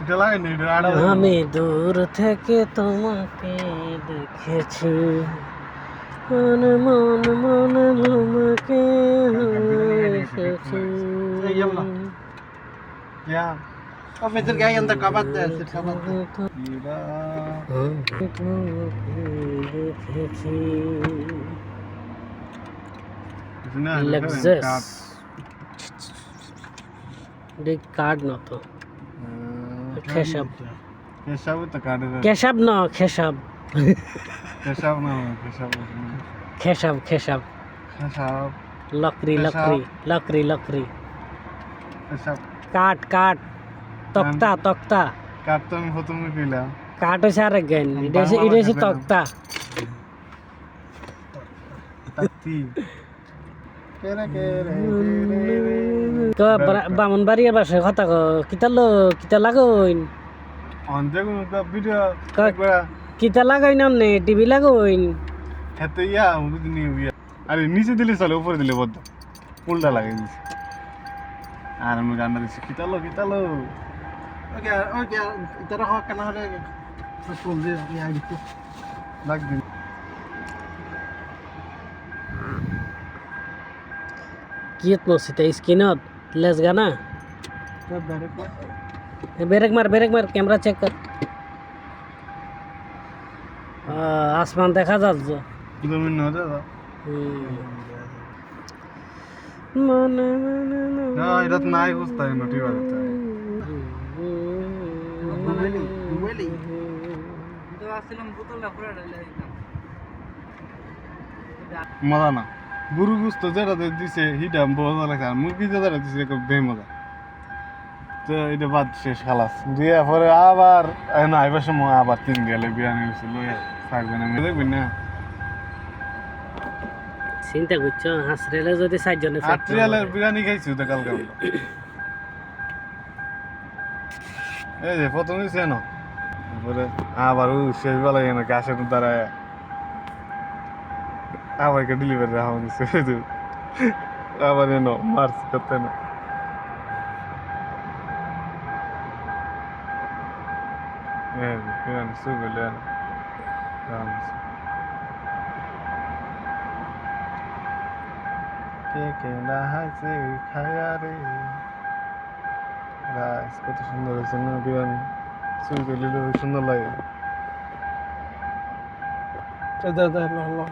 এটা লাগে না এটা আড়া আমি দূর থেকে তোমাকে দেখেছি মনে মনে মনে তোমাকে এসেছি Ya. Oh, meter gaya yang terkabat deh, terkabat deh. Gila. আমি তোমাকে দেখেছি Sini ada Lexus card. দেখ কার্ড না তো খেসাব Kesab itu card itu. Keshav না খেসাব Kesab nama kesab. খেসাব খেসাব Kesab. লকড়ি খেসাব। লকড়ি লকড়ি লকড়ি Kesab. কাঠ কাঠ তক্তা তক্তা Kartu yang foto mu gila. কাঠ হচ্ছে আরেক গাইন এটা হচ্ছে তক্তা Tati. Kere kere তো বামনবাড়িয়া বাসে কথা কিতা লাগাইন Ande ko nunggu video. Kak. Kau কিতা লাগাইন নে TV লাগাইন hete ya, mungkin ni ya. Are niche dile sale upor dile bodo. Ulta lagi niche. Are mu ganda dise kita lo. Oke, itu dah kena ada. Betul dia, ya gitu. Lag din. কিয়ত নসিতে স্ক্রিনত লেস গানা Tuh dari kok. Break মার camera check কর আসমান দেখা যাচ্ছে Kita minum aja lah. মনে মনে Na, itu naik ustaz yang nanti ada. Dueli. তো আসলাম বোতলটা পুরো ঢালে দিতাম মজা না গরু গুস্ত যেটা দিছে হিটা মজা লাগছে আর মুরগি যেটা দিছে এরকম বেমজা তো এটা বাদ শেষ খালাস দিয়ে পরে আবার না আইবার সময় আবার 3 গেলে বিরিয়ানি হয়েছিল থাকবে না দেখবেন না চিন্তা করছো হাসরেলে যদি 4 জনে আট্রিয়ালের বিরিয়ানি খাইছি তো কালকে এই যে প্রথম দিছে না তারপরে আবার শেষ বেলা এনে গাছের দ্বারায় আবার কে ডেলিভারি রাখা হয়েছে আবার এনো মার্চ করতে না বিরিয়ানি সুগলে কে না হাসে খায়া রে রাইস কত সুন্দর হয়েছে না বিরিয়ানি সুগলে সুন্দর লাগে Tuh, Allah.